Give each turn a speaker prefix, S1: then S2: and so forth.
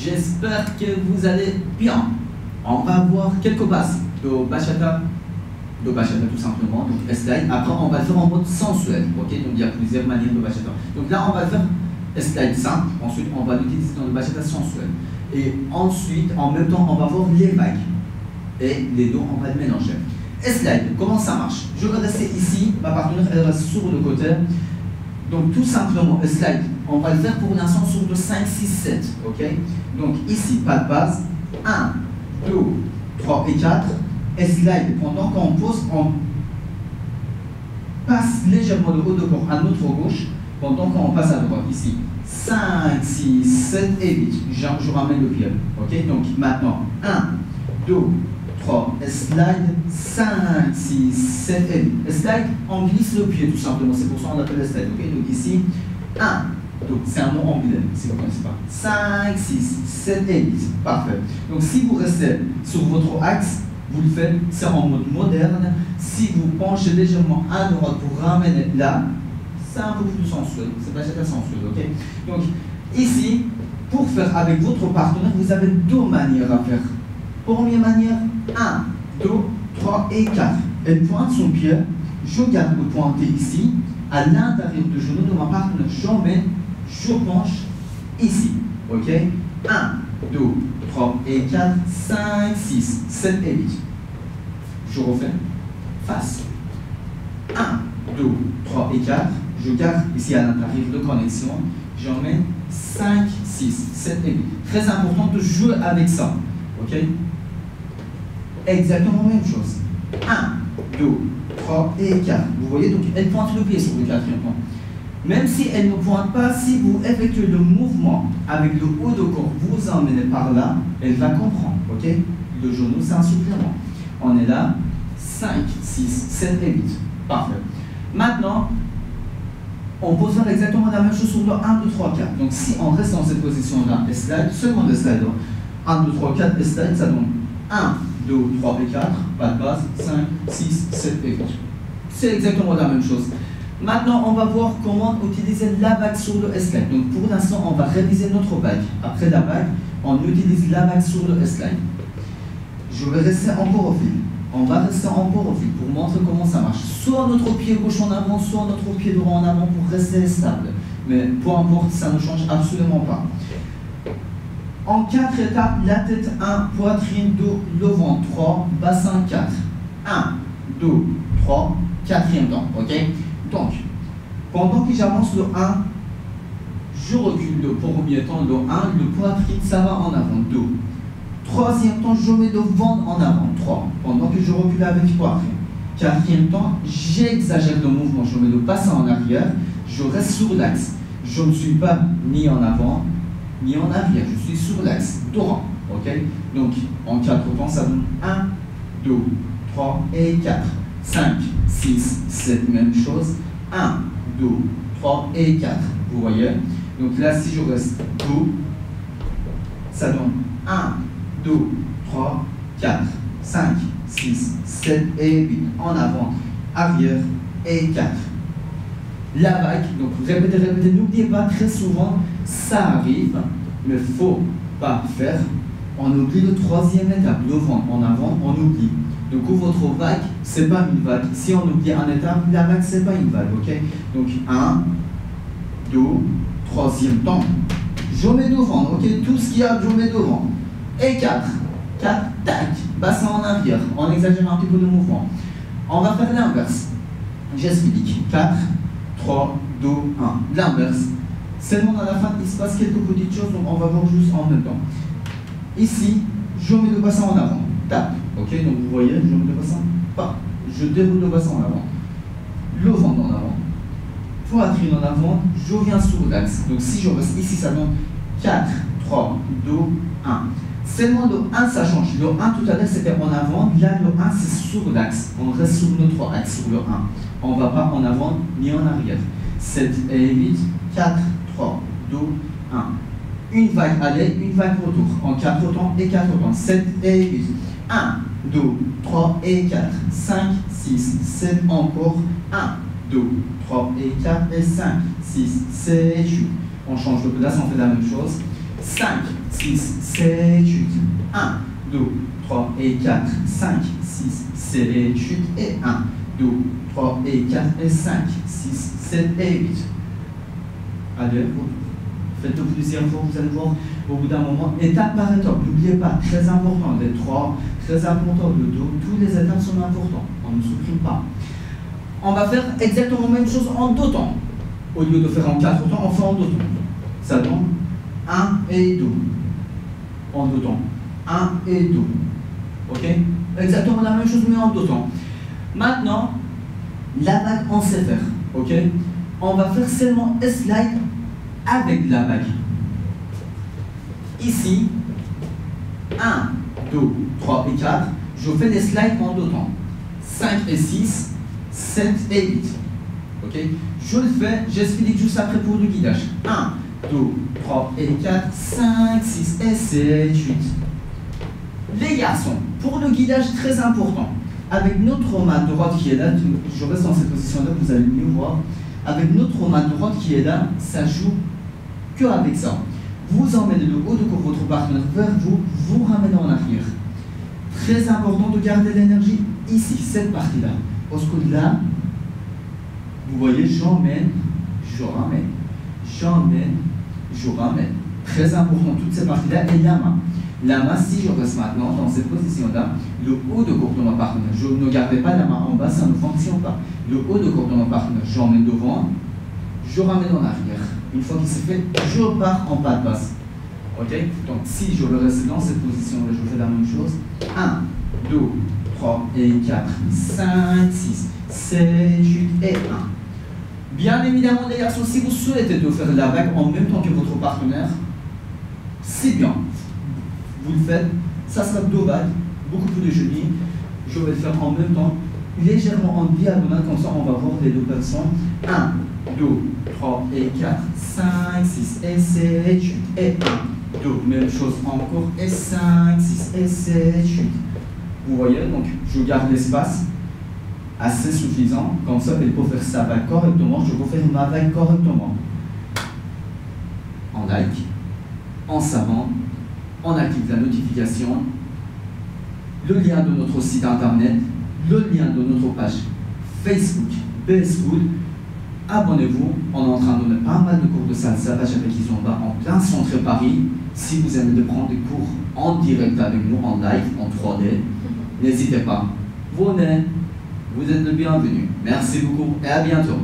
S1: J'espère que vous allez bien. On va voir quelques bases de bachata tout simplement, donc slide. Après, on va le faire en mode sensuel, ok? Donc il y a plusieurs manières de bachata. Donc là, on va le faire slide simple, ensuite on va l'utiliser dans le bachata sensuel. Et ensuite, en même temps, on va voir les vagues. Et les deux, on va le mélanger. Slide, comment ça marche? Je vais rester ici, ma partenaire elle reste sur le côté. Donc tout simplement, slide, on va le faire pour l'instant sur le 5, 6, 7, ok? Donc ici, pas de base, 1, 2, 3 et 4, et slide, pendant qu'on pose, on passe légèrement le haut de corps à notre gauche, pendant qu'on passe à droite, ici, 5, 6, 7 et 8, je ramène le pied, ok? Donc maintenant, 1, 2, 3, slide, 5, 6, 7 et 8. Slide, on glisse le pied tout simplement, c'est pour ça qu'on appelle slide. Okay? Donc ici, 1, donc c'est un mot anglais, si vous ne connaissez pas. 5, 6, 7 et 8. Parfait. Donc si vous restez sur votre axe, vous le faites, c'est en mode moderne. Si vous penchez légèrement à droite pour ramener là, c'est un peu plus sensuel, c'est pas très sensuel, ok? Donc ici, pour faire avec votre partenaire, vous avez deux manières à faire. Première manière, 1, 2, 3 et 4. Elle pointe son pied, je garde le pointé ici, à l'intérieur du genou de ma partenaire, je penche ici. Ok? 1, 2, 3 et 4, 5, 6, 7 et 8. Je refais. Face. 1, 2, 3 et 4. Je garde ici à l'intérieur de connexion. J'emmène 5, 6, 7 et 8. Très important de jouer avec ça. Ok? Exactement la même chose. 1, 2, 3 et 4. Vous voyez, donc elle pointe le pied sur le quatrième point. Même si elle ne pointe pas, si vous effectuez le mouvement avec le haut de corps, vous emmenez par là, elle va comprendre. Ok? Le genou, c'est un supplément. On est là, 5, 6, 7 et 8. Parfait. Maintenant, on peut faire exactement la même chose sur le 1, 2, 3, 4. Donc si on reste dans cette position-là, et slide, seulement le slide, 1, 2, 3, 4, et slide, ça donne 1, 2, 3 et 4, pas de base, 5, 6, 7 et 8. C'est exactement la même chose. Maintenant, on va voir comment utiliser la vague sur le slide. Donc pour l'instant, on va réviser notre vague. Après la vague, on utilise la vague sur le slide. Je vais rester encore au fil. On va rester encore au fil pour montrer comment ça marche. Soit notre pied gauche en avant, soit notre pied droit en avant pour rester stable. Mais peu importe, ça ne change absolument pas. En 4 étapes, la tête 1, poitrine 2, le ventre 3, bassin 4. 1, 2, 3, quatrième temps, ok? Donc, pendant que j'avance le 1, je recule le premier temps, le 1, le poitrine, ça va en avant, 2. Troisième temps, je mets le ventre en avant, 3, pendant que je recule avec poitrine. Quatrième temps, j'exagère le mouvement, je mets le bassin en arrière, je reste sur l'axe. Je ne suis pas ni en avant, ni en arrière, je suis sur l'axe, droit, ok? Donc, en 4 temps, ça donne 1, 2, 3 et 4, 5, 6, 7, même chose, 1, 2, 3 et 4, vous voyez? Donc là, si je reste 2, ça donne 1, 2, 3, 4, 5, 6, 7 et 8, en avant, arrière et 4. La vague, donc répétez, répétez, n'oubliez pas, très souvent, ça arrive, mais il ne faut pas faire. On oublie le troisième étape, le ventre en avant, on oublie. Du coup, votre vague, ce n'est pas une vague. Si on oublie un étape, la vague, ce n'est pas une vague, ok? Donc, 1, 2, troisième temps. Je mets devant, ok? Tout ce qu'il y a, je mets devant. Et 4, 4, tac, bassin en arrière. On exagère un petit peu le mouvement. On va faire l'inverse. J'explique. 4, 3, 2, 1. L'inverse. Seulement à la fin, il se passe quelques petites choses, donc on va voir juste en même temps. Ici, je mets le bassin en avant. Tape. Ok, donc vous voyez, je mets le bassin. Pas. Je déroule le bassin en avant. Le ventre en avant. Poitrine en avant. Je viens sur l'axe. Donc si je reste ici, ça donne 4, 3, 2, 1. Seulement le 1, ça change. Le 1 tout à l'heure, c'était en avant. Là, le 1, c'est sur l'axe. On reste sur notre axe, sur le 1. On ne va pas en avant ni en arrière. 7 et 8, 4, 3, 2, 1. Une vague aller, une vague retour. En 4 temps et 4 temps. 7 et 8. 1, 2, 3 et 4. 5, 6, 7 encore. 1, 2, 3 et 4 et 5, 6, 7, 8. On change de place, on fait la même chose. 5, 6, 7, 8. 1, 2, 3 et 4, 5, 6, 7, 8 et 1, 2, 3 et 4 et 5, 6, 7 et 8. Allez, faites-le plusieurs fois, vous allez voir au bout d'un moment, étape par étape. N'oubliez pas, très important, les 3, très important, le 2, toutes les étapes sont importantes, on ne supprime pas. On va faire exactement la même chose en 2 temps. Au lieu de faire en 4 temps, on fait en 2 temps. Ça donne 1 et 2. En 2 temps. 1 et 2. Ok? Exactement la même chose, mais en 2 temps. Maintenant, la bague, on sait faire. Ok? On va faire seulement un slide avec la bague. Ici, 1, 2, 3 et 4, je fais des slides en 2 temps. 5 et 6, 7 et 8. Ok? Je le fais, j'explique juste après pour le guidage. 1, 2, 3 et 4, 5, 6 et 7, 8. Les garçons, pour le guidage très important, avec notre main droite qui est là, je reste dans cette position-là, vous allez mieux voir. Avec notre main droite qui est là, ça joue que avec ça. Vous emmenez le haut de corps votre partenaire vers vous, vous ramenez en arrière. Très important de garder l'énergie ici, cette partie-là. Parce que là, vous voyez, j'emmène, je ramène, j'emmène, je ramène. Très important, toutes ces parties-là, et la main. La main, si je reste maintenant dans cette position-là, le haut de corps de mon partenaire, je ne gardais pas la main en bas, ça ne fonctionne pas. Le haut de corps de mon partenaire, j'emmène devant, je ramène en arrière. Une fois qu'il s'est fait, je pars en pas de passe. Ok? Donc si je veux rester dans cette position-là, je fais la même chose. 1, 2, 3 et 4, 5, 6, 7, 8 et 1. Bien évidemment, les garçons, si vous souhaitez de faire la vague en même temps que votre partenaire, c'est bien. Vous le faites, ça sera 2 vagues, beaucoup plus de genoux. Je vais le faire en même temps, légèrement en diagonale, comme ça on va voir les 2 personnes. 1, 2, 3 et 4, 5, 6 et 7, 8 et 1. 2, même chose encore, et 5, 6 et 7, 8. Vous voyez, donc je garde l'espace assez suffisant, comme ça elle peut faire sa vague correctement, je peux faire ma vague correctement. On like, on s'abonne, on active la notification, le lien de notre site internet, le lien de notre page Facebook BS School. Abonnez-vous, on est en train de donner pas mal de cours de salsa, page avec qui sont bas en plein centre Paris. Si vous aimez de prendre des cours en direct avec nous, en live, en 3D, n'hésitez pas. Venez, vous êtes le bienvenu. Merci beaucoup et à bientôt.